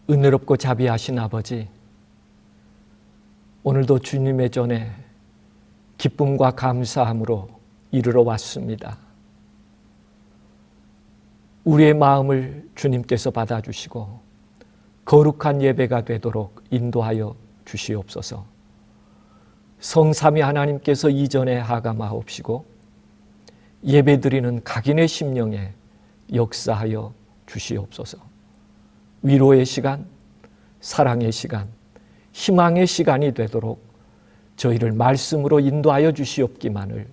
은혜롭고 자비하신 아버지, 오늘도 주님의 전에 기쁨과 감사함으로 이르러 왔습니다. 우리의 마음을 주님께서 받아주시고 거룩한 예배가 되도록 인도하여 주시옵소서. 성삼위 하나님께서 이전에 하감하옵시고 예배드리는 각인의 심령에 역사하여 주시옵소서. 위로의 시간, 사랑의 시간, 희망의 시간이 되도록 저희를 말씀으로 인도하여 주시옵기만을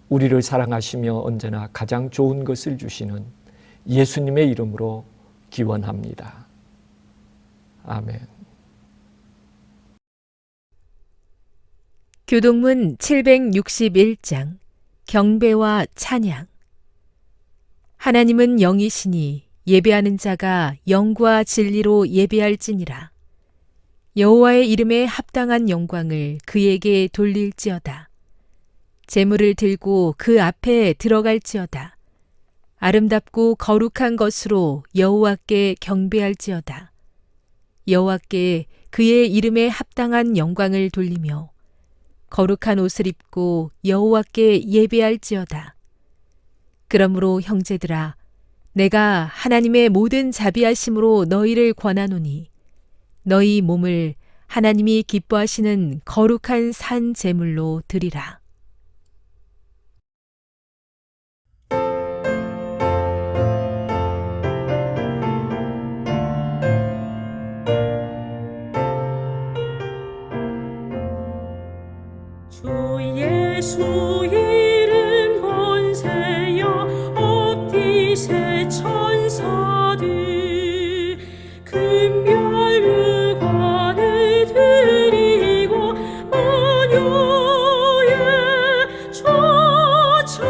우리를 사랑하시며 언제나 가장 좋은 것을 주시는 예수님의 이름으로 기원합니다. 아멘. 교동문 761장 경배와 찬양. 하나님은 영이시니 예배하는 자가 영과 진리로 예배할지니라. 여호와의 이름에 합당한 영광을 그에게 돌릴지어다. 제물을 들고 그 앞에 들어갈지어다. 아름답고 거룩한 것으로 여호와께 경배할지어다. 여호와께 그의 이름에 합당한 영광을 돌리며 거룩한 옷을 입고 여호와께 예배할지어다. 그러므로 형제들아, 내가 하나님의 모든 자비하심으로 너희를 권하노니 너희 몸을 하나님이 기뻐하시는 거룩한 산 제물로 드리라. 주 예수 이름 권세여 업디세 천사들 금별 유관을 드리고 만유의 초찬양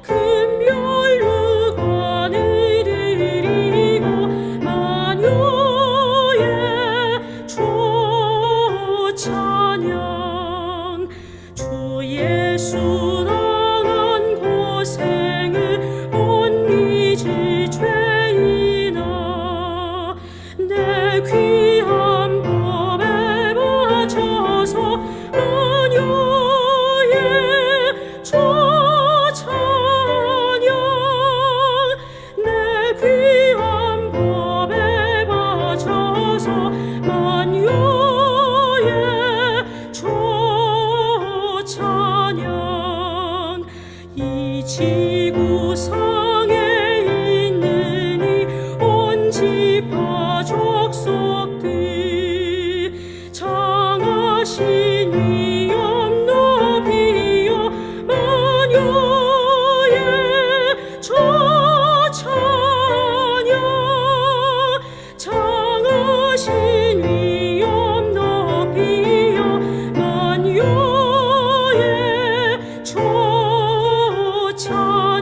금별 유관을 드리고 만유의 찬양 주 예수 당한 고생을 못 잊을 죄인아 내 귀한 법에 바쳐서 만유의 초찬양 내 귀한 법에 바쳐서 만유의 찬양 이 지구상에 있는 이 온 지파 족속들 장하신 위엄 높이여 만유의 초찬양 장하신 위엄 높이여 만유의 초찬양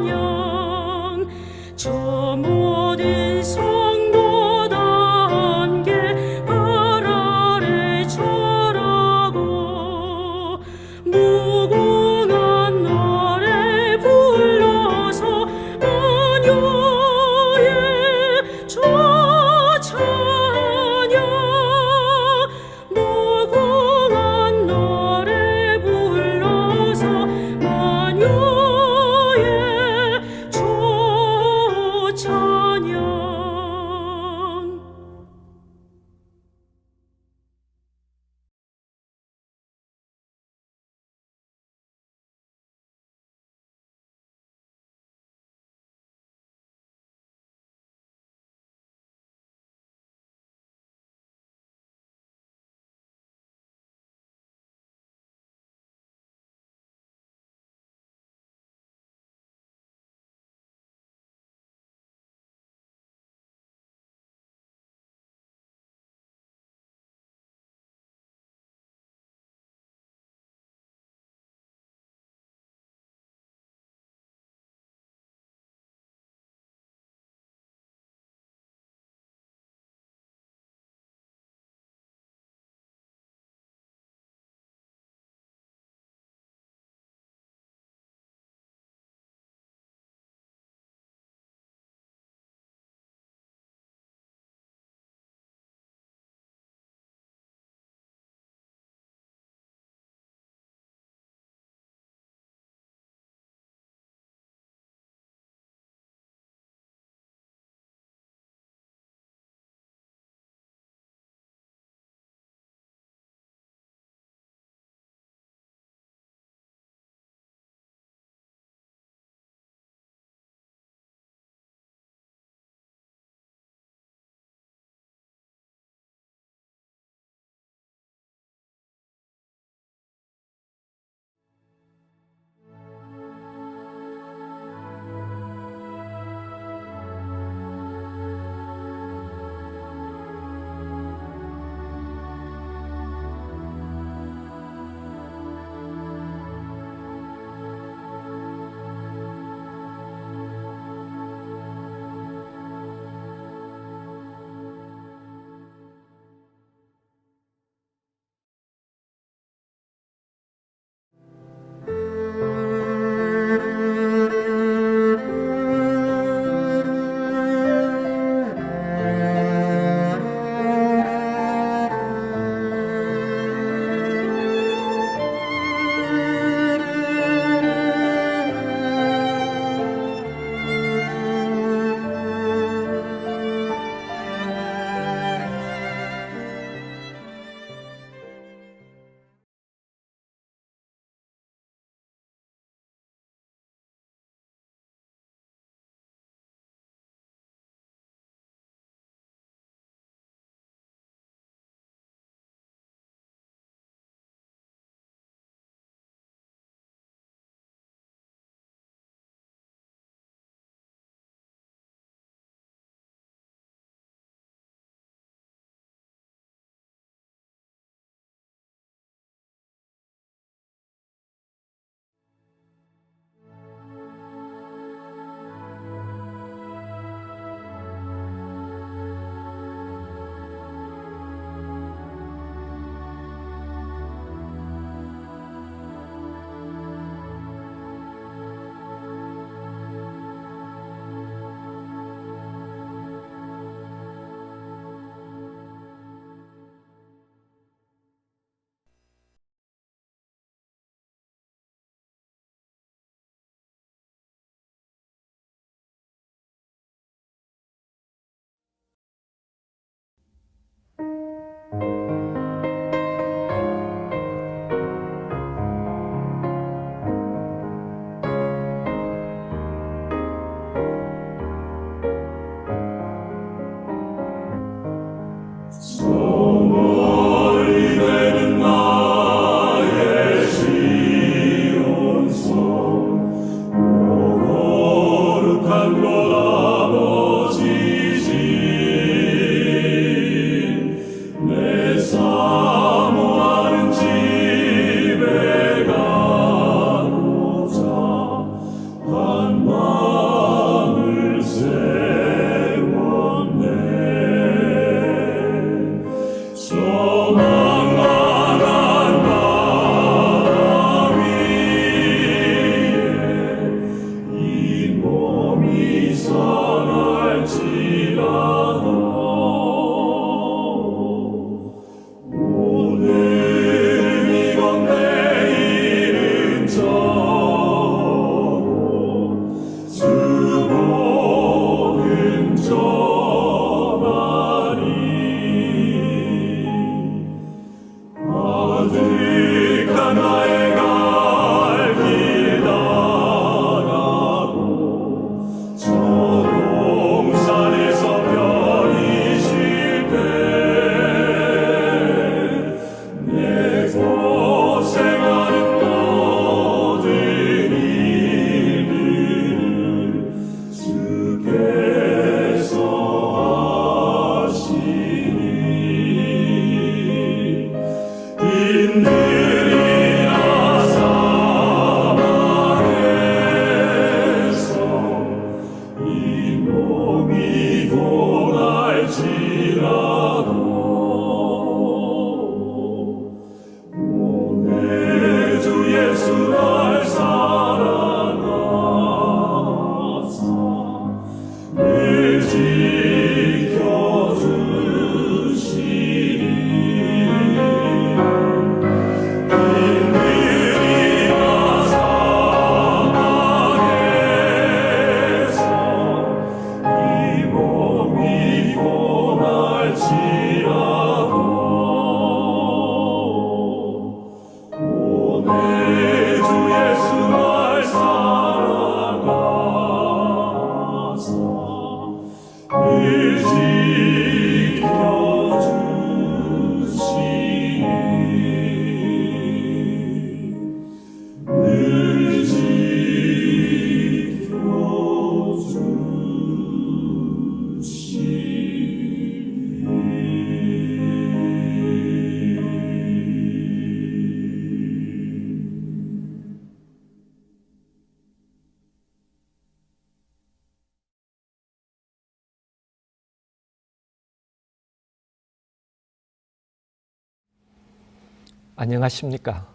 안녕하십니까.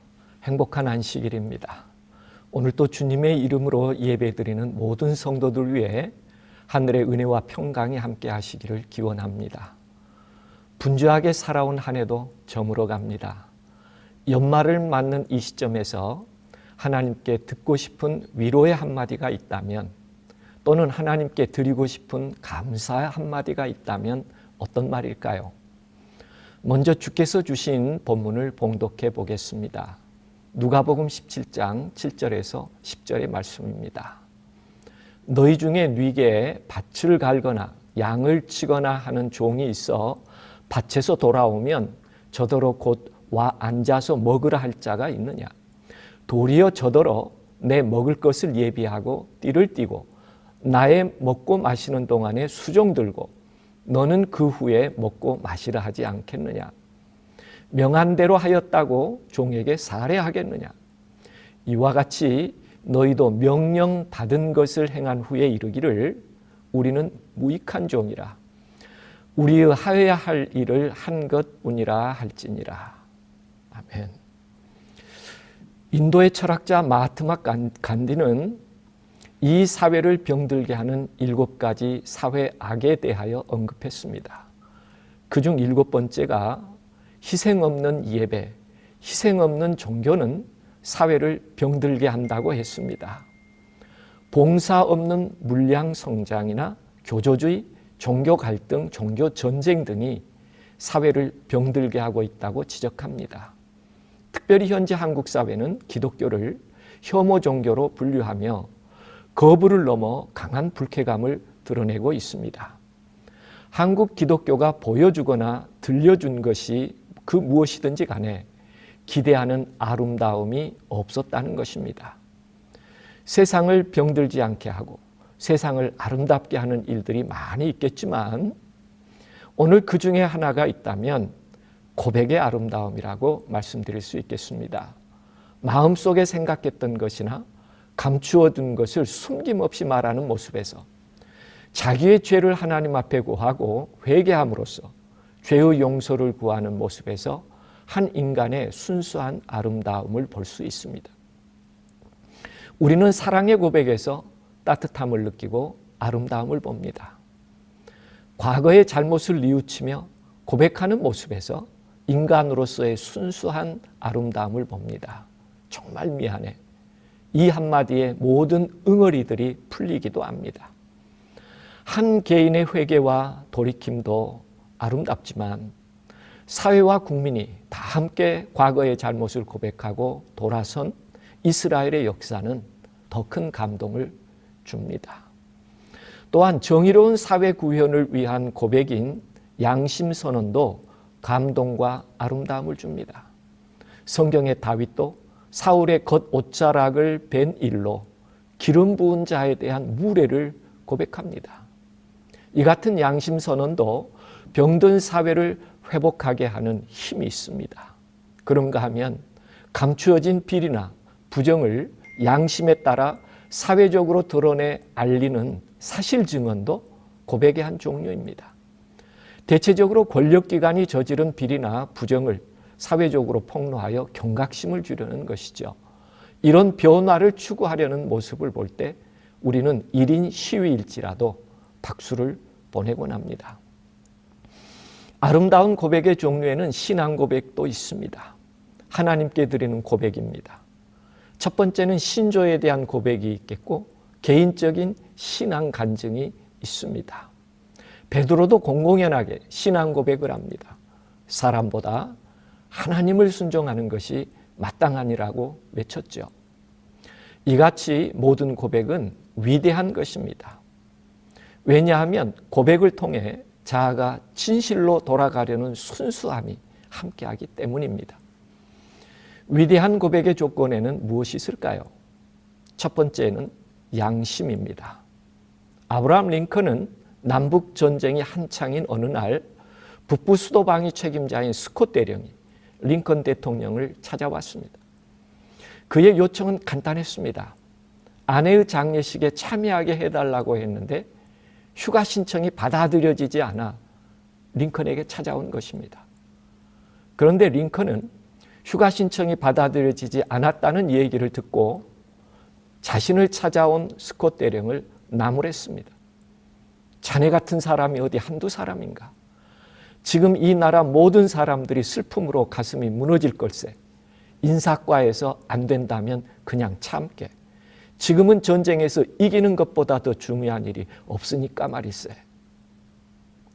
행복한 안식일입니다. 오늘도 주님의 이름으로 예배드리는 모든 성도들 위해 하늘의 은혜와 평강이 함께 하시기를 기원합니다. 분주하게 살아온 한 해도 저물어 갑니다. 연말을 맞는 이 시점에서 하나님께 듣고 싶은 위로의 한마디가 있다면, 또는 하나님께 드리고 싶은 감사의 한마디가 있다면 어떤 말일까요? 먼저 주께서 주신 본문을 봉독해 보겠습니다. 누가복음 17장 7절에서 10절의 말씀입니다. 너희 중에 뉘게 밭을 갈거나 양을 치거나 하는 종이 있어 밭에서 돌아오면 저더러 곧 와 앉아서 먹으라 할 자가 있느냐? 도리어 저더러 내 먹을 것을 예비하고 띠를 띠고 나의 먹고 마시는 동안에 수종 들고 너는 그 후에 먹고 마시라 하지 않겠느냐? 명한 대로 하였다고 종에게 살해하겠느냐? 이와 같이 너희도 명령 받은 것을 행한 후에 이르기를 우리는 무익한 종이라 우리의 하여야 할 일을 한 것뿐이라 할지니라. 아멘. 인도의 철학자 마하트마 간디는 이 사회를 병들게 하는 7가지 사회 악에 대하여 언급했습니다. 그중 7번째가 희생 없는 예배, 희생 없는 종교는 사회를 병들게 한다고 했습니다. 봉사 없는 물량 성장이나 교조주의, 종교 갈등, 종교 전쟁 등이 사회를 병들게 하고 있다고 지적합니다. 특별히 현재 한국 사회는 기독교를 혐오 종교로 분류하며 거부를 넘어 강한 불쾌감을 드러내고 있습니다. 한국 기독교가 보여주거나 들려준 것이 그 무엇이든지 간에 기대하는 아름다움이 없었다는 것입니다. 세상을 병들지 않게 하고 세상을 아름답게 하는 일들이 많이 있겠지만 오늘 그 중에 하나가 있다면 고백의 아름다움이라고 말씀드릴 수 있겠습니다. 마음속에 생각했던 것이나 감추어둔 것을 숨김없이 말하는 모습에서 자기의 죄를 하나님 앞에 고하고 회개함으로써 죄의 용서를 구하는 모습에서 한 인간의 순수한 아름다움을 볼 수 있습니다. 우리는 사랑의 고백에서 따뜻함을 느끼고 아름다움을 봅니다. 과거의 잘못을 뉘우치며 고백하는 모습에서 인간으로서의 순수한 아름다움을 봅니다. 정말 미안해. 이 한마디에 모든 응어리들이 풀리기도 합니다. 한 개인의 회개와 돌이킴도 아름답지만 사회와 국민이 다 함께 과거의 잘못을 고백하고 돌아선 이스라엘의 역사는 더 큰 감동을 줍니다. 또한 정의로운 사회 구현을 위한 고백인 양심선언도 감동과 아름다움을 줍니다. 성경의 다윗도 사울의 겉옷자락을 벤 일로 기름 부은 자에 대한 무례를 고백합니다. 이 같은 양심선언도 병든 사회를 회복하게 하는 힘이 있습니다. 그런가 하면 감추어진 비리나 부정을 양심에 따라 사회적으로 드러내 알리는 사실 증언도 고백의 한 종류입니다. 대체적으로 권력기관이 저지른 비리나 부정을 사회적으로 폭로하여 경각심을 주려는 것이죠. 이런 변화를 추구하려는 모습을 볼 때 우리는 1인 시위일지라도 박수를 보내곤 합니다. 아름다운 고백의 종류에는 신앙 고백도 있습니다. 하나님께 드리는 고백입니다. 첫 번째는 신조에 대한 고백이 있겠고 개인적인 신앙 간증이 있습니다. 베드로도 공공연하게 신앙 고백을 합니다. 사람보다 하나님을 순종하는 것이 마땅하니라고 외쳤죠. 이같이 모든 고백은 위대한 것입니다. 왜냐하면 고백을 통해 자아가 진실로 돌아가려는 순수함이 함께하기 때문입니다. 위대한 고백의 조건에는 무엇이 있을까요? 첫 번째는 양심입니다. 아브라함 링컨은 남북 전쟁이 한창인 어느 날 북부 수도방위 책임자인 스콧 대령이 링컨 대통령을 찾아왔습니다. 그의 요청은 간단했습니다. 아내의 장례식에 참여하게 해달라고 했는데 휴가 신청이 받아들여지지 않아 링컨에게 찾아온 것입니다. 그런데 링컨은 휴가 신청이 받아들여지지 않았다는 얘기를 듣고 자신을 찾아온 스콧 대령을 나무랬습니다. 자네 같은 사람이 어디 한두 사람인가? 지금 이 나라 모든 사람들이 슬픔으로 가슴이 무너질 걸세. 인사과에서 안 된다면 그냥 참게. 지금은 전쟁에서 이기는 것보다 더 중요한 일이 없으니까 말이세.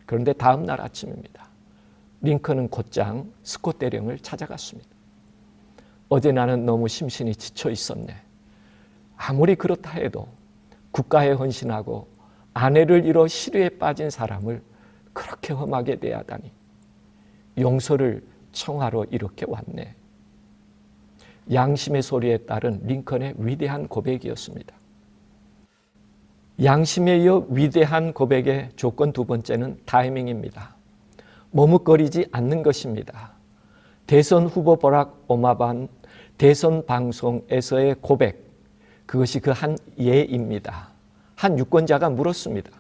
그런데 다음 날 아침입니다. 링컨은 곧장 스콧 대령을 찾아갔습니다. 어제 나는 너무 심신이 지쳐 있었네. 아무리 그렇다 해도 국가에 헌신하고 아내를 잃어 시류에 빠진 사람을 그렇게 험하게 대하다니. 용서를 청하러 이렇게 왔네. 양심의 소리에 따른 링컨의 위대한 고백이었습니다. 양심에 이어 위대한 고백의 조건 두 번째는 타이밍입니다. 머뭇거리지 않는 것입니다. 대선 후보 버락 오바마 대선 방송에서의 고백, 그것이 그 한 예입니다. 한 유권자가 물었습니다.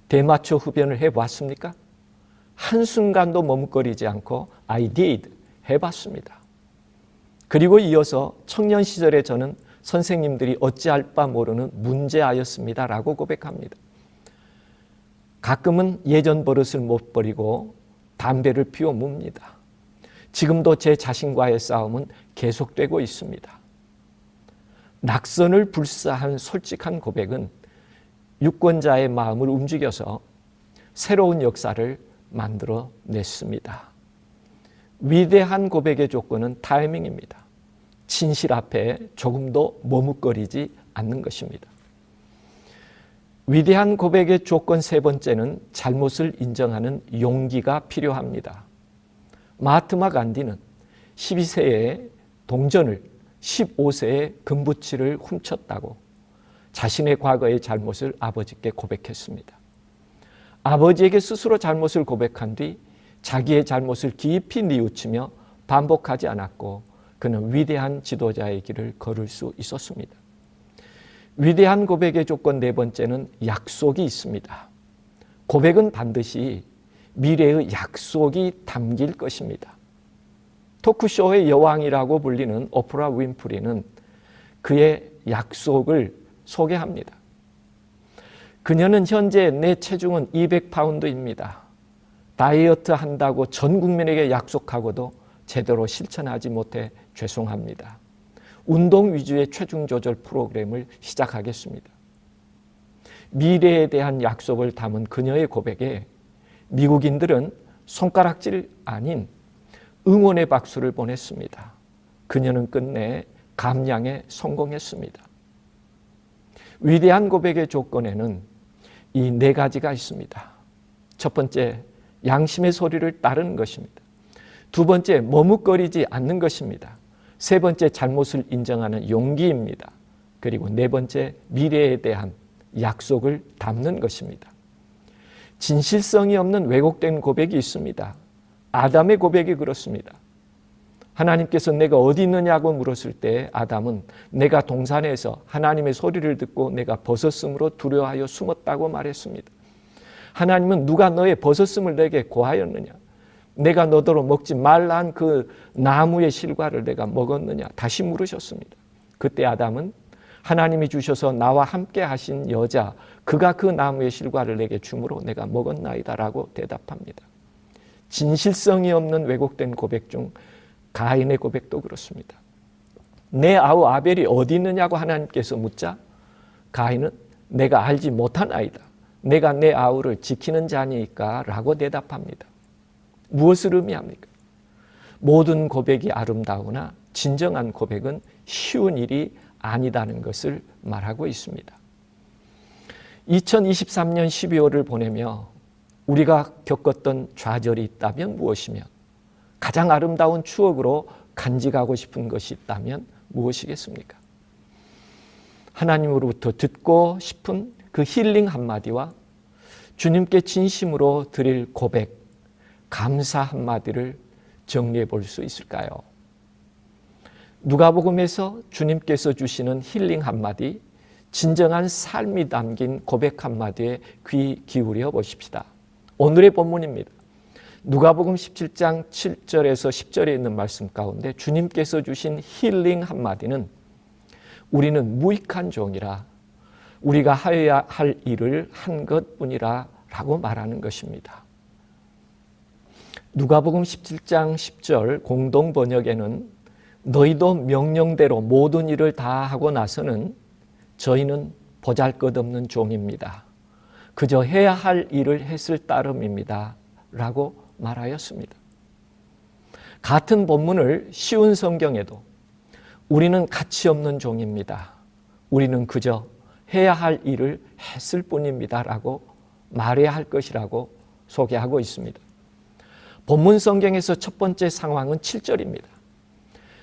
대마초 흡연을 해봤습니까? 한순간도 머뭇거리지 않고 I did, 해봤습니다. 그리고 이어서 청년 시절에 저는 선생님들이 어찌할 바 모르는 문제아였습니다 라고 고백합니다. 가끔은 예전 버릇을 못 버리고 담배를 피워 뭅니다. 지금도 제 자신과의 싸움은 계속되고 있습니다. 낙선을 불사한 솔직한 고백은 유권자의 마음을 움직여서 새로운 역사를 만들어 냈습니다. 위대한 고백의 조건은 타이밍입니다. 진실 앞에 조금도 머뭇거리지 않는 것입니다. 위대한 고백의 조건 세 번째는 잘못을 인정하는 용기가 필요합니다. 마하트마 간디는 12세에 동전을 15세에 금부치를 훔쳤다고 자신의 과거의 잘못을 아버지께 고백했습니다. 아버지에게 스스로 잘못을 고백한 뒤 자기의 잘못을 깊이 뉘우치며 반복하지 않았고 그는 위대한 지도자의 길을 걸을 수 있었습니다. 위대한 고백의 조건 네 번째는 약속이 있습니다. 고백은 반드시 미래의 약속이 담길 것입니다. 토크쇼의 여왕이라고 불리는 오프라 윈프리는 그의 약속을 소개합니다. 그녀는 현재 내 체중은 200파운드입니다. 다이어트 한다고 전 국민에게 약속하고도 제대로 실천하지 못해 죄송합니다. 운동 위주의 체중 조절 프로그램을 시작하겠습니다. 미래에 대한 약속을 담은 그녀의 고백에 미국인들은 손가락질 아닌 응원의 박수를 보냈습니다. 그녀는 끝내 감량에 성공했습니다. 위대한 고백의 조건에는 이 네 가지가 있습니다. 첫 번째, 양심의 소리를 따르는 것입니다. 두 번째, 머뭇거리지 않는 것입니다. 세 번째, 잘못을 인정하는 용기입니다. 그리고 네 번째, 미래에 대한 약속을 담는 것입니다. 진실성이 없는 왜곡된 고백이 있습니다. 아담의 고백이 그렇습니다. 하나님께서 내가 어디 있느냐고 물었을 때 아담은 내가 동산에서 하나님의 소리를 듣고 내가 벗었으므로 두려워하여 숨었다고 말했습니다. 하나님은 누가 너의 벗었음을 내게 고하였느냐? 내가 너더러 먹지 말란 그 나무의 실과를 내가 먹었느냐? 다시 물으셨습니다. 그때 아담은 하나님이 주셔서 나와 함께 하신 여자, 그가 그 나무의 실과를 내게 주므로 내가 먹었나이다 라고 대답합니다. 진실성이 없는 왜곡된 고백 중 가인의 고백도 그렇습니다. 내 아우 아벨이 어디 있느냐고 하나님께서 묻자 가인은 내가 알지 못하나이다. 내가 내 아우를 지키는 자니까 라고 대답합니다. 무엇을 의미합니까? 모든 고백이 아름다우나 진정한 고백은 쉬운 일이 아니다는 것을 말하고 있습니다. 2023년 12월을 보내며 우리가 겪었던 좌절이 있다면 무엇이며 가장 아름다운 추억으로 간직하고 싶은 것이 있다면 무엇이겠습니까? 하나님으로부터 듣고 싶은 그 힐링 한마디와 주님께 진심으로 드릴 고백, 감사 한마디를 정리해 볼 수 있을까요? 누가복음에서 주님께서 주시는 힐링 한마디, 진정한 삶이 담긴 고백 한마디에 귀 기울여 보십시다. 오늘의 본문입니다. 누가복음 17장 7절에서 10절에 있는 말씀 가운데 주님께서 주신 힐링 한마디는 우리는 무익한 종이라 우리가 하여야 할 일을 한 것뿐이라 라고 말하는 것입니다. 누가복음 17장 10절 공동 번역에는 너희도 명령대로 모든 일을 다 하고 나서는 저희는 보잘것없는 종입니다. 그저 해야 할 일을 했을 따름입니다. 라고 말하였습니다. 같은 본문을 쉬운 성경에도 우리는 가치 없는 종입니다. 우리는 그저 해야 할 일을 했을 뿐입니다. 라고 말해야 할 것이라고 소개하고 있습니다. 본문 성경에서 첫 번째 상황은 7절입니다.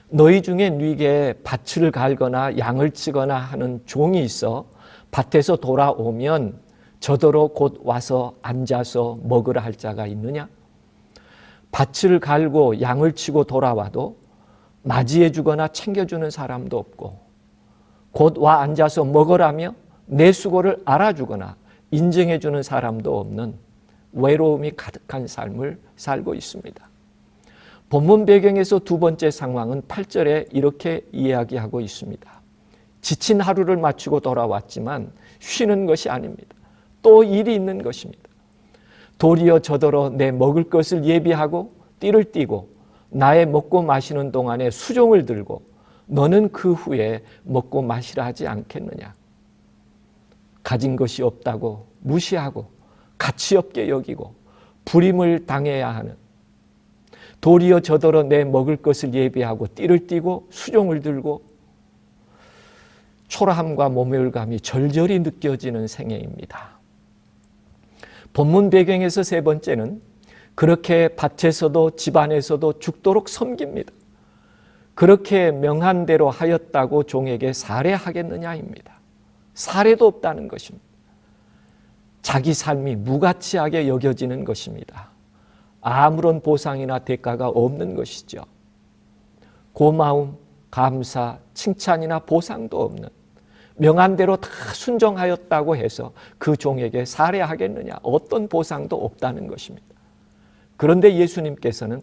너희 중에 네게 밭을 갈거나 양을 치거나 하는 종이 있어 밭에서 돌아오면 저더러 곧 와서 앉아서 먹으라 할 자가 있느냐? 밭을 갈고 양을 치고 돌아와도 맞이해 주거나 챙겨주는 사람도 없고 곧 와 앉아서 먹으라며 내 수고를 알아주거나 인정해 주는 사람도 없는 외로움이 가득한 삶을 살고 있습니다. 본문 배경에서 두 번째 상황은 8절에 이렇게 이야기하고 있습니다. 지친 하루를 마치고 돌아왔지만 쉬는 것이 아닙니다. 또 일이 있는 것입니다. 도리어 저더러 내 먹을 것을 예비하고 띠를 띠고 나의 먹고 마시는 동안에 수종을 들고 너는 그 후에 먹고 마시라 하지 않겠느냐. 가진 것이 없다고 무시하고 가치 없게 여기고 불임을 당해야 하는, 도리어 저더러 내 먹을 것을 예비하고 띠를 띠고 수종을 들고 초라함과 모멸감이 절절히 느껴지는 생애입니다. 본문 배경에서 세 번째는 그렇게 밭에서도 집안에서도 죽도록 섬깁니다. 그렇게 명한 대로 하였다고 종에게 살해하겠느냐입니다. 살해도 없다는 것입니다. 자기 삶이 무가치하게 여겨지는 것입니다. 아무런 보상이나 대가가 없는 것이죠. 고마움, 감사, 칭찬이나 보상도 없는, 명한 대로 다 순종하였다고 해서 그 종에게 살해하겠느냐, 어떤 보상도 없다는 것입니다. 그런데 예수님께서는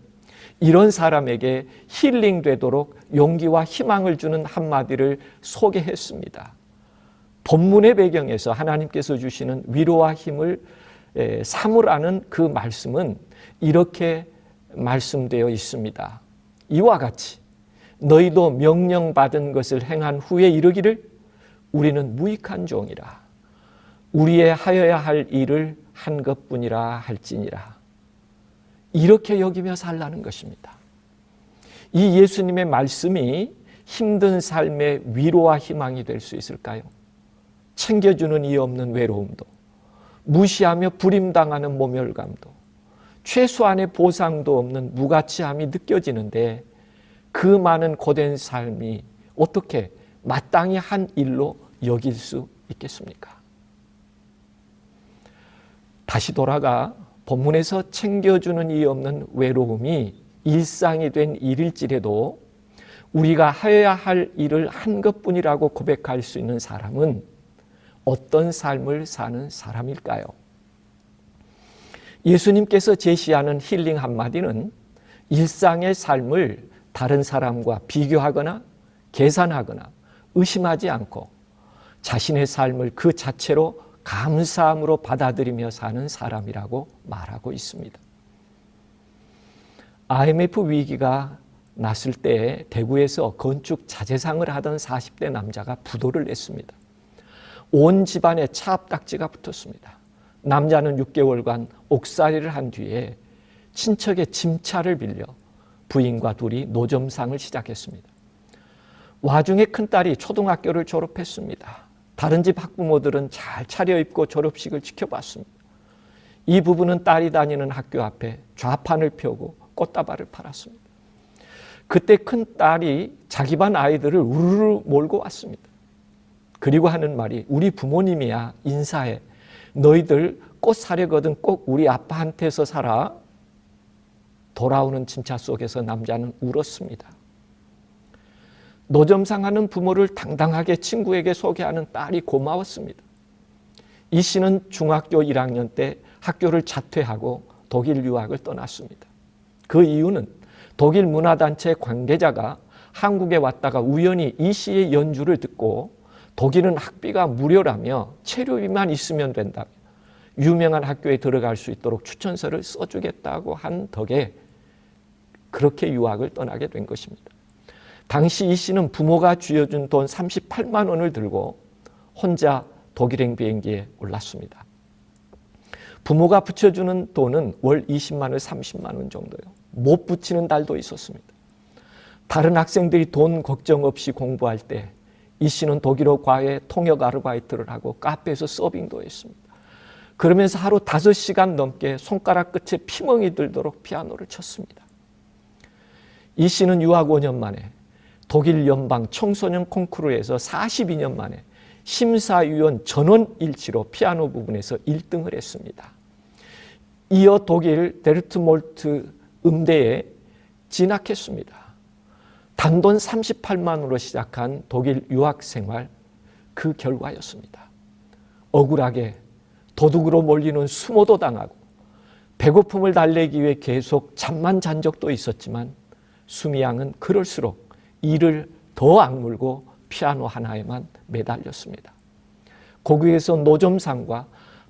이런 사람에게 힐링되도록 용기와 희망을 주는 한마디를 소개했습니다. 본문의 배경에서 하나님께서 주시는 위로와 힘을 삼으라는 그 말씀은 이렇게 말씀되어 있습니다. 이와 같이 너희도 명령받은 것을 행한 후에 이르기를 우리는 무익한 종이라, 우리의 하여야 할 일을 한 것뿐이라 할지니라. 이렇게 여기며 살라는 것입니다. 이 예수님의 말씀이 힘든 삶의 위로와 희망이 될 수 있을까요? 챙겨주는 이 없는 외로움도, 무시하며 불임당하는 모멸감도, 최소한의 보상도 없는 무가치함이 느껴지는데 그 많은 고된 삶이 어떻게 마땅히 한 일로 여길 수 있겠습니까? 다시 돌아가 본문에서 챙겨주는 이 없는 외로움이 일상이 된 일일지라도 우리가 해야 할 일을 한 것뿐이라고 고백할 수 있는 사람은 어떤 삶을 사는 사람일까요? 예수님께서 제시하는 힐링 한마디는 일상의 삶을 다른 사람과 비교하거나 계산하거나 의심하지 않고 자신의 삶을 그 자체로 감사함으로 받아들이며 사는 사람이라고 말하고 있습니다. IMF 위기가 났을 때 대구에서 건축 자재상을 하던 40대 남자가 부도를 냈습니다. 온 집안에 차압딱지가 붙었습니다. 남자는 6개월간 옥살이를 한 뒤에 친척의 짐차를 빌려 부인과 둘이 노점상을 시작했습니다. 와중에 큰딸이 초등학교를 졸업했습니다. 다른 집 학부모들은 잘 차려입고 졸업식을 지켜봤습니다. 이 부부는 딸이 다니는 학교 앞에 좌판을 펴고 꽃다발을 팔았습니다. 그때 큰딸이 자기 반 아이들을 우르르 몰고 왔습니다. 그리고 하는 말이 우리 부모님이야 인사해. 너희들 꽃 사려거든 꼭 우리 아빠한테서 사라. 돌아오는 짐차 속에서 남자는 울었습니다. 노점상하는 부모를 당당하게 친구에게 소개하는 딸이 고마웠습니다. 이 씨는 중학교 1학년 때 학교를 자퇴하고 독일 유학을 떠났습니다. 그 이유는 독일 문화단체 관계자가 한국에 왔다가 우연히 이 씨의 연주를 듣고 독일은 학비가 무료라며 체류비만 있으면 된다며 유명한 학교에 들어갈 수 있도록 추천서를 써주겠다고 한 덕에 그렇게 유학을 떠나게 된 것입니다. 당시 이 씨는 부모가 쥐어준 돈 38만 원을 들고 혼자 독일행 비행기에 올랐습니다. 부모가 붙여주는 돈은 월 20만 원, 30만 원 정도요. 못 붙이는 달도 있었습니다. 다른 학생들이 돈 걱정 없이 공부할 때 이 씨는 독일어 과외 통역 아르바이트를 하고 카페에서 서빙도 했습니다. 그러면서 하루 5시간 넘게 손가락 끝에 피멍이 들도록 피아노를 쳤습니다. 이 씨는 유학 5년 만에 독일 연방 청소년 콩쿠르에서 42년 만에 심사위원 전원 일치로 피아노 부분에서 1등을 했습니다. 이어 독일 데르트몰트 음대에 진학했습니다. 단돈 38만 원으로 시작한 독일 유학 생활 그 결과였습니다. 억울하게 도둑으로 몰리는 수모도 당하고 배고픔을 달래기 위해 계속 잠만 잔 적도 있었지만 수미 양은 그럴수록 이를 더 악물고 피아노 하나에만 매달렸습니다. 고국에서 노점상과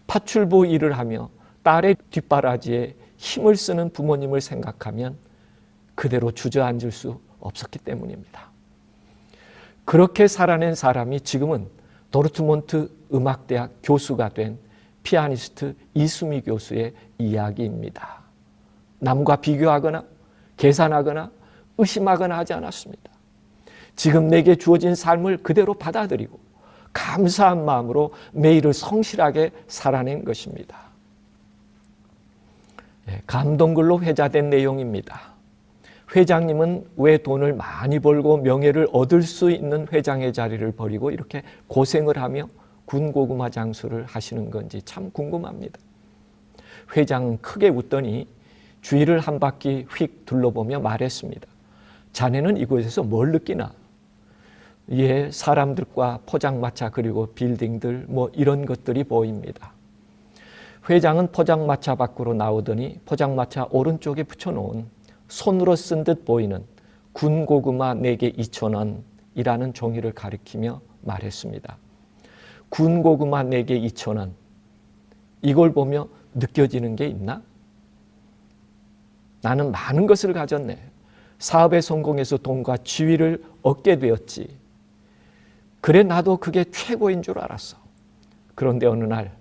파출부 일을 하며 딸의 뒷바라지에 힘을 쓰는 부모님을 생각하면 그대로 주저앉을 수 없었기 때문입니다. 그렇게 살아낸 사람이 지금은 도르트문트 음악대학 교수가 된 피아니스트 이수미 교수의 이야기입니다. 남과 비교하거나 계산하거나 의심하거나 하지 않았습니다. 지금 내게 주어진 삶을 그대로 받아들이고 감사한 마음으로 매일을 성실하게 살아낸 것입니다. 감동글로 회자된 내용입니다. 회장님은 왜 돈을 많이 벌고 명예를 얻을 수 있는 회장의 자리를 버리고 이렇게 고생을 하며 군고구마 장수를 하시는 건지 참 궁금합니다. 회장은 크게 웃더니 주위를 한 바퀴 휙 둘러보며 말했습니다. 자네는 이곳에서 뭘 느끼나? 예, 사람들과 포장마차 그리고 빌딩들 뭐 이런 것들이 보입니다. 회장은 포장마차 밖으로 나오더니 포장마차 오른쪽에 붙여놓은 손으로 쓴 듯 보이는 군고구마 4개 2,000원이라는 종이를 가리키며 말했습니다. 군고구마 4개 2,000원. 이걸 보며 느껴지는 게 있나? 나는 많은 것을 가졌네. 사업에 성공해서 돈과 지위를 얻게 되었지. 그래 나도 그게 최고인 줄 알았어. 그런데 어느 날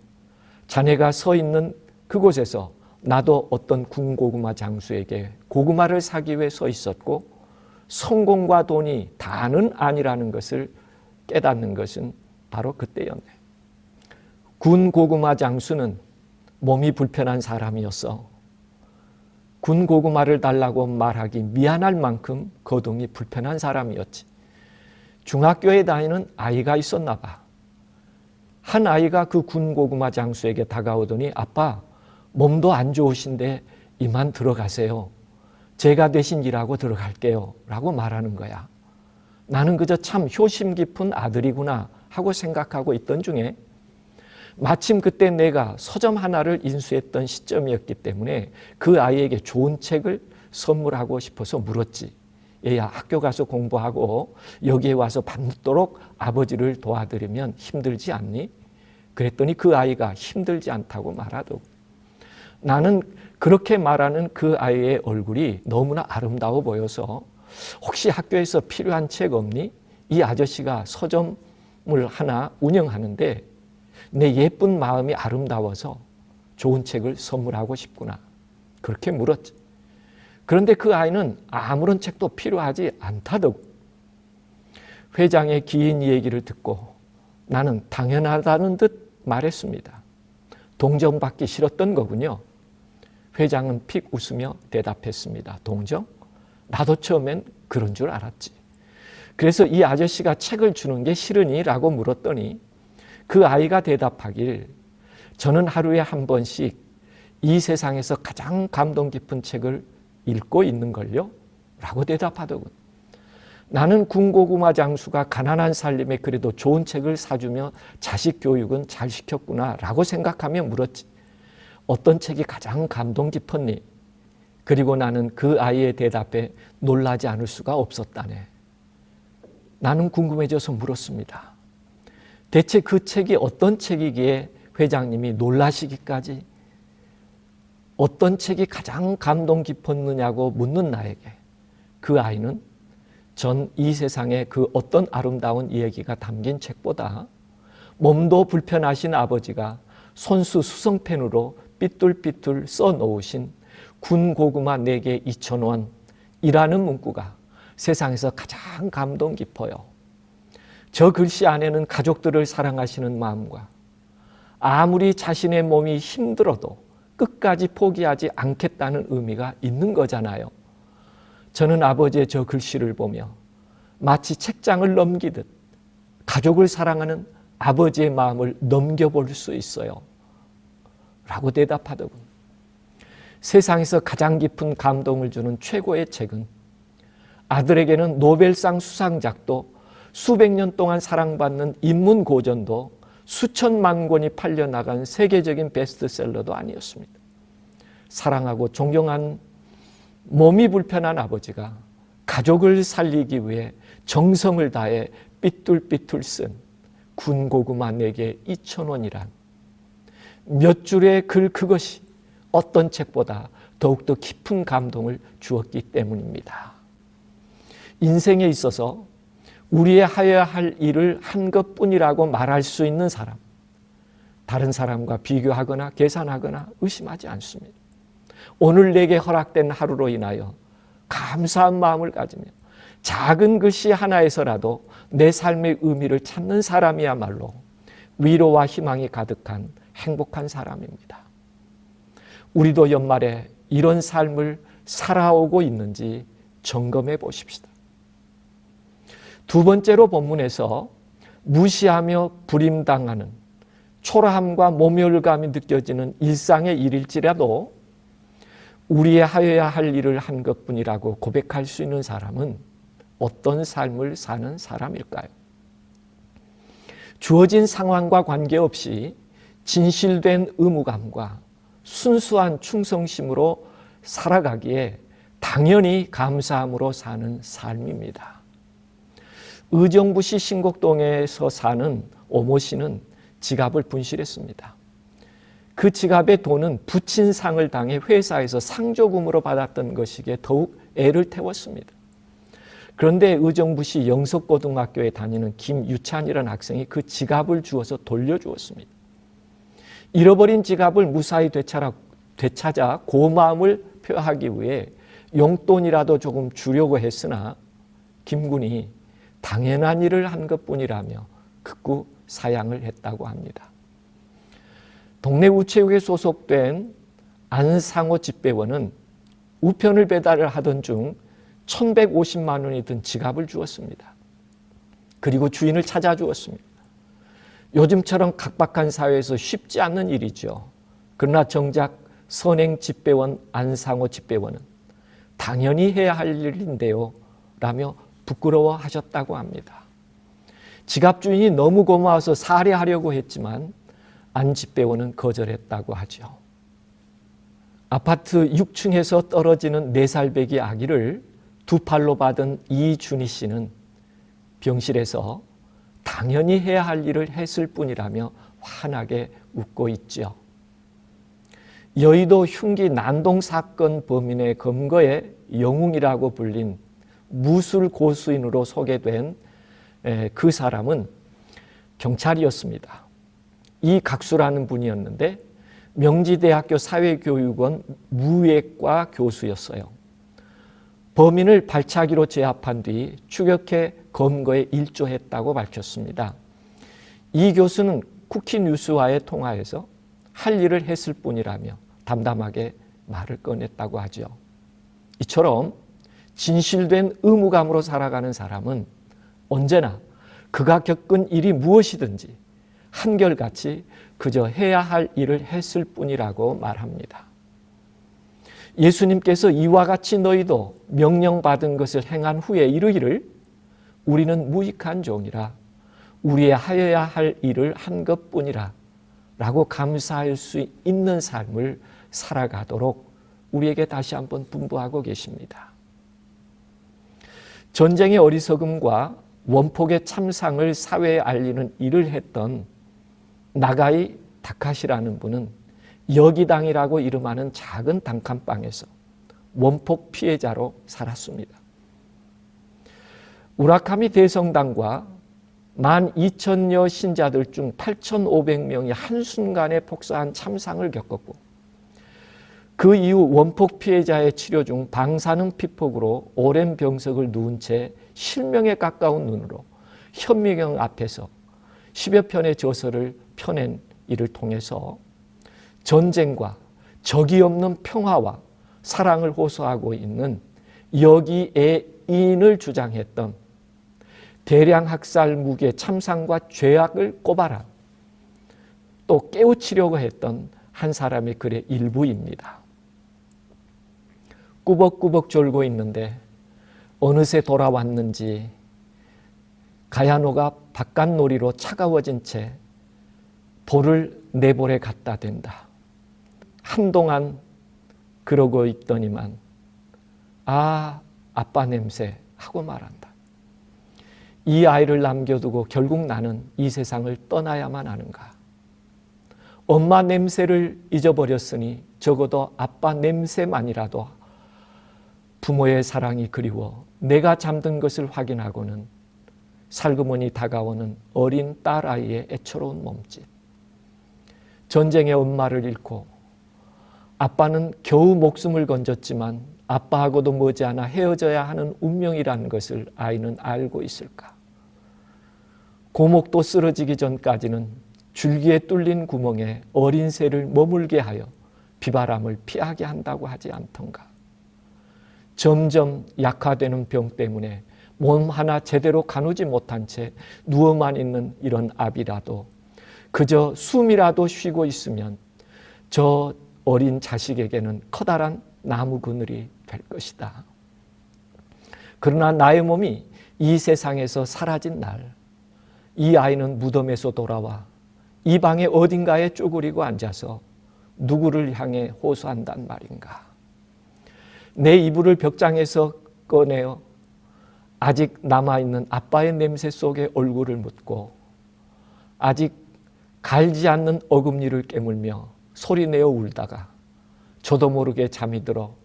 자네가 서 있는 그곳에서 나도 어떤 군고구마 장수에게 고구마를 사기 위해 서 있었고 성공과 돈이 다는 아니라는 것을 깨닫는 것은 바로 그때였네. 군고구마 장수는 몸이 불편한 사람이었어. 군고구마를 달라고 말하기 미안할 만큼 거동이 불편한 사람이었지. 중학교에 다니는 아이가 있었나 봐. 한 아이가 그 군고구마 장수에게 다가오더니 아빠 몸도 안 좋으신데 이만 들어가세요. 제가 대신 일하고 들어갈게요. 라고 말하는 거야. 나는 그저 참 효심 깊은 아들이구나 하고 생각하고 있던 중에 마침 그때 내가 서점 하나를 인수했던 시점이었기 때문에 그 아이에게 좋은 책을 선물하고 싶어서 물었지. 얘야 학교 가서 공부하고 여기에 와서 밤늦도록 아버지를 도와드리면 힘들지 않니? 그랬더니 그 아이가 힘들지 않다고 말하더고. 나는 그렇게 말하는 그 아이의 얼굴이 너무나 아름다워 보여서 혹시 학교에서 필요한 책 없니? 이 아저씨가 서점을 하나 운영하는데 내 예쁜 마음이 아름다워서 좋은 책을 선물하고 싶구나. 그렇게 물었지. 그런데 그 아이는 아무런 책도 필요하지 않다더고. 회장의 긴 얘기를 듣고 나는 당연하다는 듯 말했습니다. 동정받기 싫었던 거군요. 회장은 픽 웃으며 대답했습니다. 동정? 나도 처음엔 그런 줄 알았지. 그래서 이 아저씨가 책을 주는 게 싫으니? 라고 물었더니 그 아이가 대답하길 저는 하루에 한 번씩 이 세상에서 가장 감동 깊은 책을 읽고 있는걸요? 라고 대답하더군. 나는 군고구마 장수가 가난한 살림에 그래도 좋은 책을 사주며 자식 교육은 잘 시켰구나 라고 생각하며 물었지. 어떤 책이 가장 감동 깊었니? 그리고 나는 그 아이의 대답에 놀라지 않을 수가 없었다네. 나는 궁금해져서 물었습니다. 대체 그 책이 어떤 책이기에 회장님이 놀라시기까지 어떤 책이 가장 감동 깊었느냐고 묻는 나에게 그 아이는 전 이 세상에 그 어떤 아름다운 이야기가 담긴 책보다 몸도 불편하신 아버지가 손수 수성펜으로 삐뚤삐뚤 써놓으신 군고구마 4개 2,000원이라는 문구가 세상에서 가장 감동 깊어요. 저 글씨 안에는 가족들을 사랑하시는 마음과 아무리 자신의 몸이 힘들어도 끝까지 포기하지 않겠다는 의미가 있는 거잖아요. 저는 아버지의 저 글씨를 보며 마치 책장을 넘기듯 가족을 사랑하는 아버지의 마음을 넘겨볼 수 있어요. 라고 대답하더군. 세상에서 가장 깊은 감동을 주는 최고의 책은 아들에게는 노벨상 수상작도 수백 년 동안 사랑받는 인문고전도 수천만 권이 팔려나간 세계적인 베스트셀러도 아니었습니다. 사랑하고 존경한 몸이 불편한 아버지가 가족을 살리기 위해 정성을 다해 삐뚤삐뚤 쓴 군고구마 4개 2,000원이란 몇 줄의 글 그것이 어떤 책보다 더욱더 깊은 감동을 주었기 때문입니다. 인생에 있어서 우리의 하여야 할 일을 한 것뿐이라고 말할 수 있는 사람, 다른 사람과 비교하거나 계산하거나 의심하지 않습니다. 오늘 내게 허락된 하루로 인하여 감사한 마음을 가지며 작은 글씨 하나에서라도 내 삶의 의미를 찾는 사람이야말로 위로와 희망이 가득한 행복한 사람입니다. 우리도 연말에 이런 삶을 살아오고 있는지 점검해 보십시다. 두 번째로 본문에서 무시하며 불임당하는 초라함과 모멸감이 느껴지는 일상의 일일지라도 우리의 하여야 할 일을 한 것뿐이라고 고백할 수 있는 사람은 어떤 삶을 사는 사람일까요? 주어진 상황과 관계없이 진실된 의무감과 순수한 충성심으로 살아가기에 당연히 감사함으로 사는 삶입니다. 의정부시 신곡동에서 사는 오모 씨는 지갑을 분실했습니다. 그 지갑의 돈은 부친 상을 당해 회사에서 상조금으로 받았던 것이기에 더욱 애를 태웠습니다. 그런데 의정부시 영석고등학교에 다니는 김유찬이라는 학생이 그 지갑을 주어서 돌려주었습니다. 잃어버린 지갑을 무사히 되찾아 고마움을 표하기 위해 용돈이라도 조금 주려고 했으나 김군이 당연한 일을 한 것뿐이라며 극구 사양을 했다고 합니다. 동네 우체국에 소속된 안상호 집배원은 우편을 배달을 하던 중 1,150만 원이 든 지갑을 주었습니다. 그리고 주인을 찾아주었습니다. 요즘처럼 각박한 사회에서 쉽지 않는 일이죠. 그러나 정작 선행 집배원 안상호 집배원은 당연히 해야 할 일인데요 라며 부끄러워하셨다고 합니다. 지갑 주인이 너무 고마워서 살해하려고 했지만 안 집배원은 거절했다고 하죠. 아파트 6층에서 떨어지는 4살배기 아기를 두 팔로 받은 이준희 씨는 병실에서 당연히 해야 할 일을 했을 뿐이라며 환하게 웃고 있죠. 여의도 흉기 난동 사건 범인의 검거의 영웅이라고 불린 무술 고수인으로 소개된 그 사람은 경찰이었습니다. 이각수라는 분이었는데 명지대학교 사회교육원 무예과 교수였어요. 범인을 발차기로 제압한 뒤 추격해 검거에 일조했다고 밝혔습니다. 이 교수는 쿠키뉴스와의 통화에서 할 일을 했을 뿐이라며 담담하게 말을 꺼냈다고 하죠. 이처럼 진실된 의무감으로 살아가는 사람은 언제나 그가 겪은 일이 무엇이든지 한결같이 그저 해야 할 일을 했을 뿐이라고 말합니다. 예수님께서 이와 같이 너희도 명령받은 것을 행한 후에 이르기를 우리는 무익한 종이라 우리의 하여야 할 일을 한 것뿐이라 라고 감사할 수 있는 삶을 살아가도록 우리에게 다시 한번 분부하고 계십니다. 전쟁의 어리석음과 원폭의 참상을 사회에 알리는 일을 했던 나가이 다카시라는 분은 여기당이라고 이름하는 작은 단칸방에서 원폭 피해자로 살았습니다. 우라카미 대성당과 12,000여 신자들 중 8,500명이 한순간에 폭사한 참상을 겪었고 그 이후 원폭 피해자의 치료 중 방사능 피폭으로 오랜 병석을 누운 채 실명에 가까운 눈으로 현미경 앞에서 10여 편의 저서를 펴낸 이를 통해서 전쟁과 적이 없는 평화와 사랑을 호소하고 있는 여기애인을 주장했던 대량 학살 무기의 참상과 죄악을 고발한 또 깨우치려고 했던 한 사람의 글의 일부입니다. 꾸벅꾸벅 졸고 있는데 어느새 돌아왔는지 가야노가 바깥놀이로 차가워진 채 볼을 내 볼에 갖다 댄다. 한동안 그러고 있더니만 아, 아빠 냄새 하고 말한다. 이 아이를 남겨두고 결국 나는 이 세상을 떠나야만 하는가. 엄마 냄새를 잊어버렸으니 적어도 아빠 냄새만이라도 부모의 사랑이 그리워 내가 잠든 것을 확인하고는 살그머니 다가오는 어린 딸아이의 애처로운 몸짓. 전쟁에 엄마를 잃고 아빠는 겨우 목숨을 건졌지만 아빠하고도 머지않아 헤어져야 하는 운명이라는 것을 아이는 알고 있을까? 고목도 쓰러지기 전까지는 줄기에 뚫린 구멍에 어린 새를 머물게 하여 비바람을 피하게 한다고 하지 않던가? 점점 약화되는 병 때문에 몸 하나 제대로 가누지 못한 채 누워만 있는 이런 아비라도 그저 숨이라도 쉬고 있으면 저 어린 자식에게는 커다란 나무 그늘이 될 것이다. 그러나 나의 몸이 이 세상에서 사라진 날, 이 아이는 무덤에서 돌아와 이 방의 어딘가에 쪼그리고 앉아서 누구를 향해 호소한단 말인가? 내 이불을 벽장에서 꺼내어 아직 남아있는 아빠의 냄새 속에 얼굴을 묻고 아직 갈지 않는 어금니를 깨물며 소리내어 울다가 저도 모르게 잠이 들어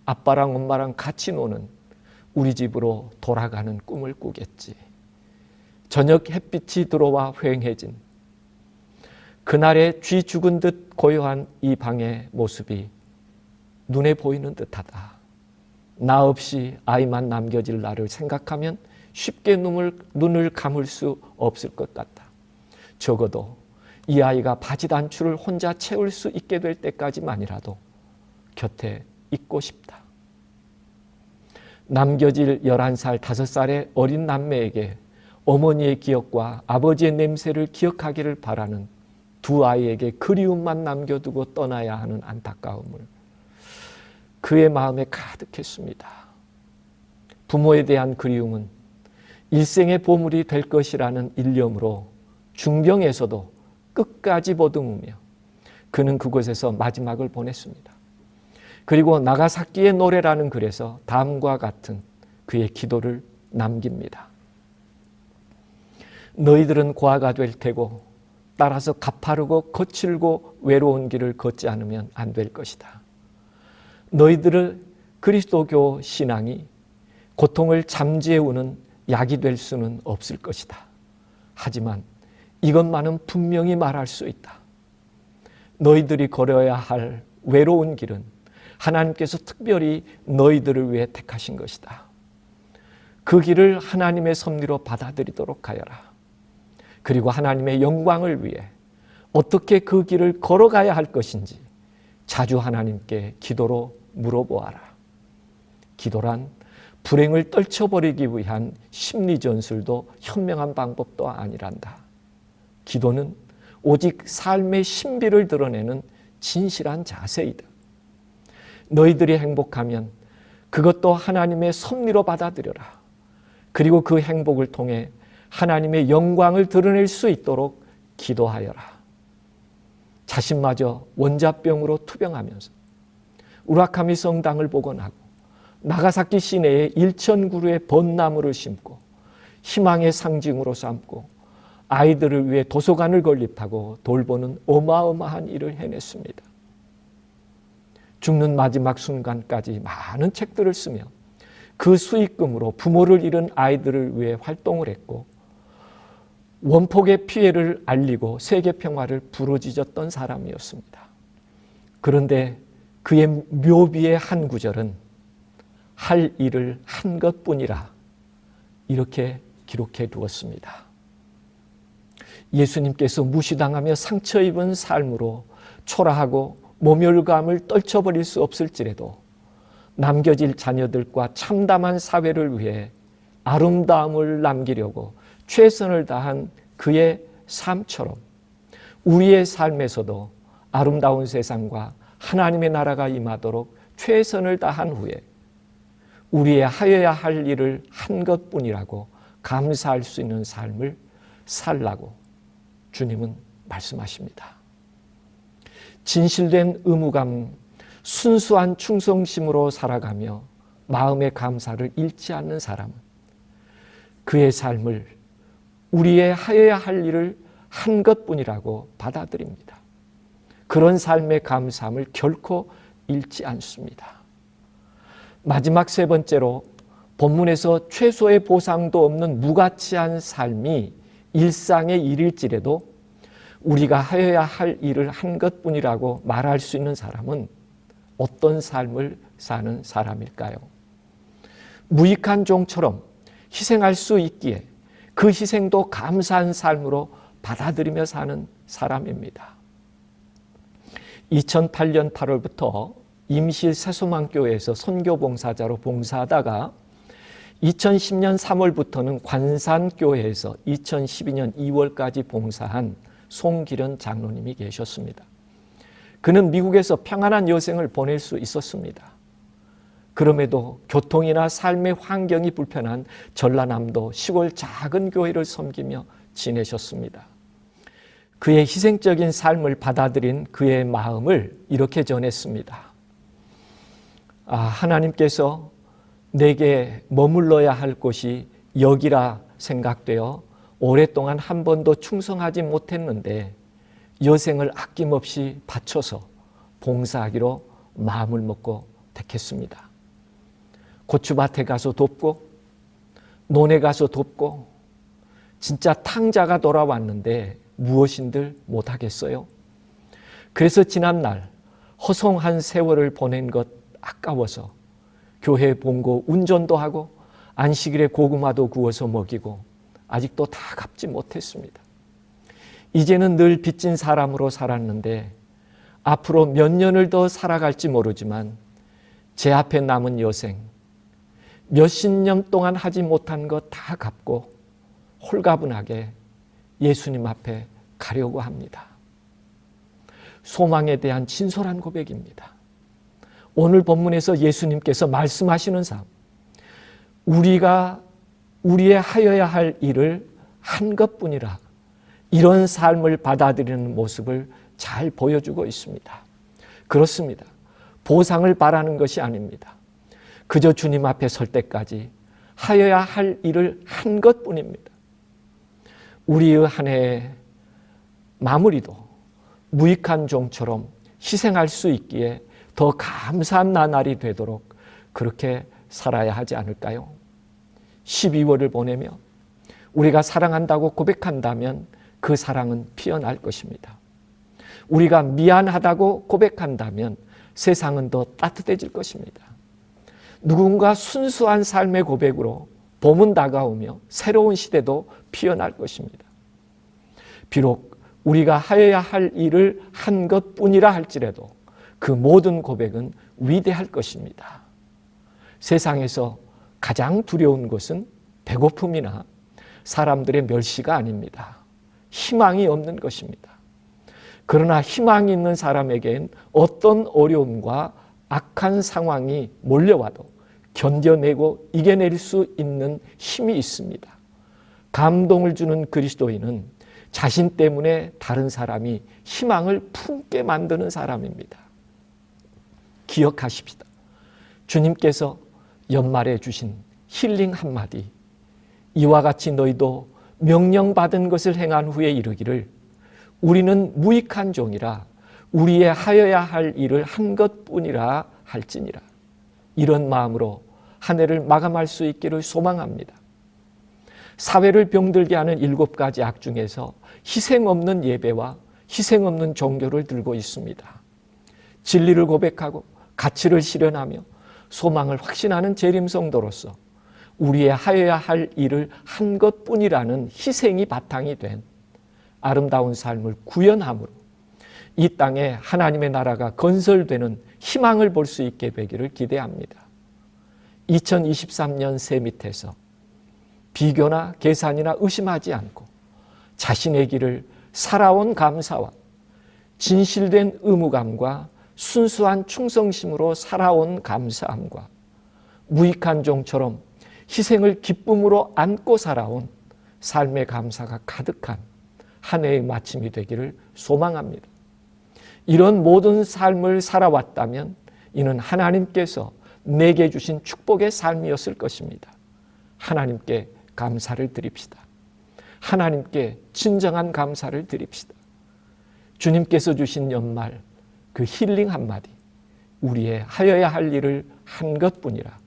아빠랑 엄마랑 같이 노는 우리 집으로 돌아가는 꿈을 꾸겠지. 저녁 햇빛이 들어와 휑해진 그날의 쥐 죽은 듯 고요한 이 방의 모습이 눈에 보이는 듯하다. 나 없이 아이만 남겨질 날을 생각하면 쉽게 눈을 감을 수 없을 것 같다. 적어도 이 아이가 바지 단추를 혼자 채울 수 있게 될 때까지만이라도 곁에 있고 싶다. 남겨질 11살, 5살의 어린 남매에게 어머니의 기억과 아버지의 냄새를 기억하기를 바라는 두 아이에게 그리움만 남겨두고 떠나야 하는 안타까움을 그의 마음에 가득했습니다. 부모에 대한 그리움은 일생의 보물이 될 것이라는 일념으로 중병에서도 끝까지 보듬으며 그는 그곳에서 마지막을 보냈습니다. 그리고 나가사키의 노래라는 글에서 다음과 같은 그의 기도를 남깁니다. 너희들은 고아가 될 테고 따라서 가파르고 거칠고 외로운 길을 걷지 않으면 안 될 것이다. 너희들의 그리스도교 신앙이 고통을 잠재우는 약이 될 수는 없을 것이다. 하지만 이것만은 분명히 말할 수 있다. 너희들이 걸어야 할 외로운 길은 하나님께서 특별히 너희들을 위해 택하신 것이다. 그 길을 하나님의 섭리로 받아들이도록 하여라. 그리고 하나님의 영광을 위해 어떻게 그 길을 걸어가야 할 것인지 자주 하나님께 기도로 물어보아라. 기도란 불행을 떨쳐버리기 위한 심리전술도 현명한 방법도 아니란다. 기도는 오직 삶의 신비를 드러내는 진실한 자세이다. 너희들이 행복하면 그것도 하나님의 섭리로 받아들여라. 그리고 그 행복을 통해 하나님의 영광을 드러낼 수 있도록 기도하여라. 자신마저 원자병으로 투병하면서 우라카미 성당을 복원하고 나가사키 시내에 1,000그루의 벚나무를 심고 희망의 상징으로 삼고 아이들을 위해 도서관을 건립하고 돌보는 어마어마한 일을 해냈습니다. 죽는 마지막 순간까지 많은 책들을 쓰며 그 수익금으로 부모를 잃은 아이들을 위해 활동을 했고 원폭의 피해를 알리고 세계 평화를 부르짖었던 사람이었습니다. 그런데 그의 묘비의 한 구절은 할 일을 한 것뿐이라 이렇게 기록해 두었습니다. 예수님께서 무시당하며 상처 입은 삶으로 초라하고 모멸감을 떨쳐버릴 수 없을지라도 남겨질 자녀들과 참담한 사회를 위해 아름다움을 남기려고 최선을 다한 그의 삶처럼 우리의 삶에서도 아름다운 세상과 하나님의 나라가 임하도록 최선을 다한 후에 우리의 하여야 할 일을 한 것뿐이라고 감사할 수 있는 삶을 살라고 주님은 말씀하십니다. 진실된 의무감, 순수한 충성심으로 살아가며 마음의 감사를 잃지 않는 사람은 그의 삶을 우리의 하여야 할 일을 한 것뿐이라고 받아들입니다. 그런 삶의 감사함을 결코 잃지 않습니다. 마지막 세 번째로 본문에서 최소의 보상도 없는 무가치한 삶이 일상의 일일지라도 우리가 하여야 할 일을 한 것뿐이라고 말할 수 있는 사람은 어떤 삶을 사는 사람일까요? 무익한 종처럼 희생할 수 있기에 그 희생도 감사한 삶으로 받아들이며 사는 사람입니다. 2008년 8월부터 임실 새소망교회에서 선교봉사자로 봉사하다가 2010년 3월부터는 관산교회에서 2012년 2월까지 봉사한 송기련 장로님이 계셨습니다. 그는 미국에서 평안한 여생을 보낼 수 있었습니다. 그럼에도 교통이나 삶의 환경이 불편한 전라남도 시골 작은 교회를 섬기며 지내셨습니다. 그의 희생적인 삶을 받아들인 그의 마음을 이렇게 전했습니다. 하나님께서 내게 머물러야 할 곳이 여기라 생각되어 오랫동안 한 번도 충성하지 못했는데 여생을 아낌없이 바쳐서 봉사하기로 마음을 먹고 택했습니다. 고추밭에 가서 돕고 논에 가서 돕고 진짜 탕자가 돌아왔는데 무엇인들 못하겠어요? 그래서 지난날 허송한 세월을 보낸 것 아까워서 교회 봉고 운전도 하고 안식일에 고구마도 구워서 먹이고 아직도 다 갚지 못했습니다. 이제는 늘 빚진 사람으로 살았는데 앞으로 몇 년을 더 살아갈지 모르지만 제 앞에 남은 여생 몇십 년 동안 하지 못한 것 다 갚고 홀가분하게 예수님 앞에 가려고 합니다. 소망에 대한 진솔한 고백입니다. 오늘 본문에서 예수님께서 말씀하시는 삶, 우리가 우리의 하여야 할 일을 한 것뿐이라 이런 삶을 받아들이는 모습을 잘 보여주고 있습니다. 그렇습니다. 보상을 바라는 것이 아닙니다. 그저 주님 앞에 설 때까지 하여야 할 일을 한 것뿐입니다. 우리의 한 해의 마무리도 무익한 종처럼 희생할 수 있기에 더 감사한 나날이 되도록 그렇게 살아야 하지 않을까요? 12월을 보내며 우리가 사랑한다고 고백한다면 그 사랑은 피어날 것입니다. 우리가 미안하다고 고백한다면 세상은 더 따뜻해질 것입니다. 누군가 순수한 삶의 고백으로 봄은 다가오며 새로운 시대도 피어날 것입니다. 비록 우리가 하여야 할 일을 한 것뿐이라 할지라도 그 모든 고백은 위대할 것입니다. 세상에서 가장 두려운 것은 배고픔이나 사람들의 멸시가 아닙니다. 희망이 없는 것입니다. 그러나 희망이 있는 사람에겐 어떤 어려움과 악한 상황이 몰려와도 견뎌내고 이겨낼 수 있는 힘이 있습니다. 감동을 주는 그리스도인은 자신 때문에 다른 사람이 희망을 품게 만드는 사람입니다. 기억하십시다. 주님께서 연말에 주신 힐링 한마디, 이와 같이 너희도 명령받은 것을 행한 후에 이르기를 우리는 무익한 종이라 우리의 하여야 할 일을 한 것뿐이라 할지니라. 이런 마음으로 한 해를 마감할 수 있기를 소망합니다. 사회를 병들게 하는 7가지 악 중에서 희생 없는 예배와 희생 없는 종교를 들고 있습니다. 진리를 고백하고 가치를 실현하며 소망을 확신하는 재림성도로서 우리의 하여야 할 일을 한 것뿐이라는 희생이 바탕이 된 아름다운 삶을 구현함으로 이 땅에 하나님의 나라가 건설되는 희망을 볼 수 있게 되기를 기대합니다. 2023년 새 밑에서 비교나 계산이나 의심하지 않고 자신의 길을 살아온 감사와 진실된 의무감과 순수한 충성심으로 살아온 감사함과 무익한 종처럼 희생을 기쁨으로 안고 살아온 삶의 감사가 가득한 한 해의 마침이 되기를 소망합니다. 이런 모든 삶을 살아왔다면 이는 하나님께서 내게 주신 축복의 삶이었을 것입니다. 하나님께 감사를 드립시다. 하나님께 진정한 감사를 드립시다. 주님께서 주신 연말 그 힐링 한마디, 우리의 하여야 할 일을 한 것뿐이라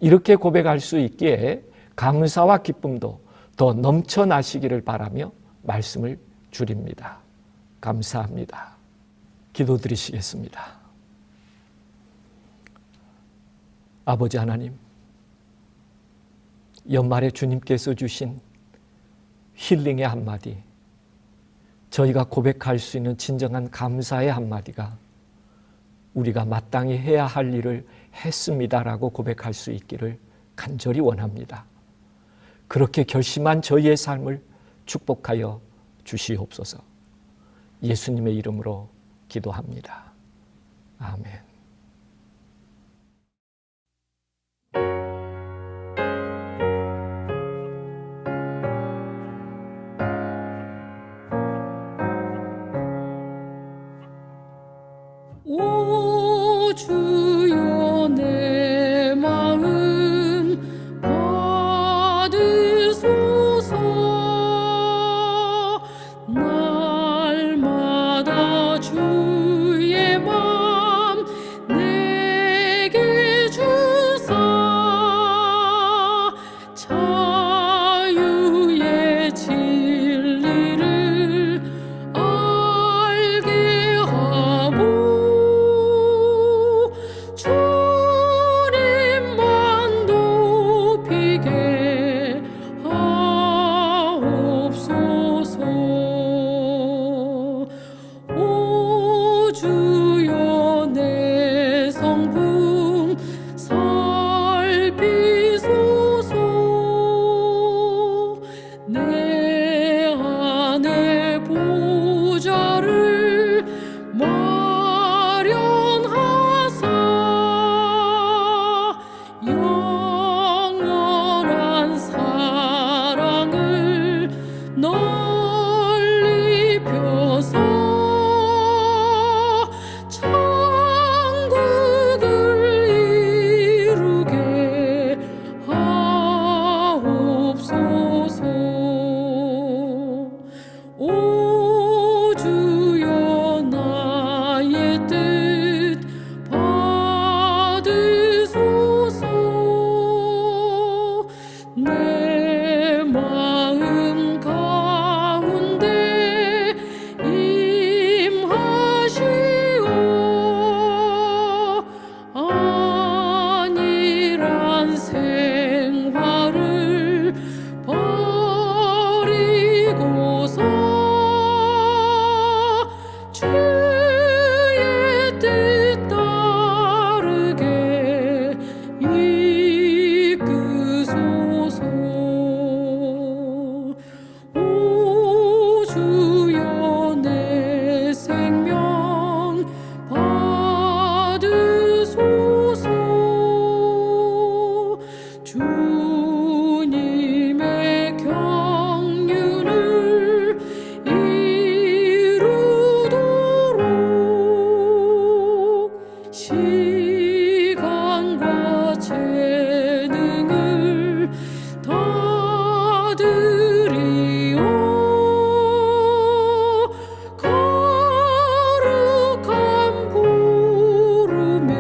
이렇게 고백할 수 있기에 감사와 기쁨도 더 넘쳐나시기를 바라며 말씀을 줄입니다. 감사합니다. 기도드리시겠습니다. 아버지 하나님, 연말에 주님께서 주신 힐링의 한마디, 저희가 고백할 수 있는 진정한 감사의 한마디가 우리가 마땅히 해야 할 일을 했습니다라고 고백할 수 있기를 간절히 원합니다. 그렇게 결심한 저희의 삶을 축복하여 주시옵소서. 예수님의 이름으로 기도합니다. 아멘. 오 주여 내 마음 받으소서. 날마다 주의 맘 내게 주사. 자유의 진리를 알게 하고 주님만 높이게 하옵소서. 오 주여 내 성품 살피소서. 내 안에 보좌를 마련하사 영원한 사랑을 널리 펴사 천국을 이루게 하옵소서. 오 주여 나의 뜻 받으소서. 내 마음 가운데 임하시오. 안일한 생활을 버리고서 주의 뜻 따르게 이끄소서. 오 주여 내 생명 받으소서. 주님의 경륜을 이루도록 시간과 재능을 다 드리오. 거룩한 부름에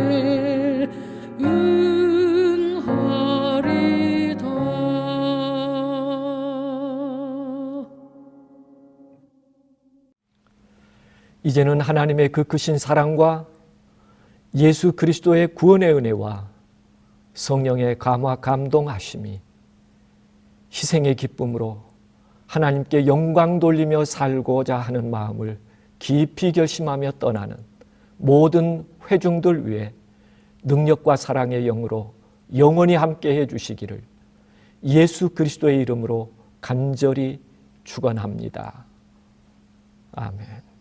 응하리다. 이제는 하나님의 그 크신 사랑과 예수 그리스도의 구원의 은혜와 성령의 감화 감동하심이 희생의 기쁨으로 하나님께 영광 돌리며 살고자 하는 마음을 깊이 결심하며 떠나는 모든 회중들 위해 능력과 사랑의 영으로 영원히 함께 해 주시기를 예수 그리스도의 이름으로 간절히 축원합니다. 아멘.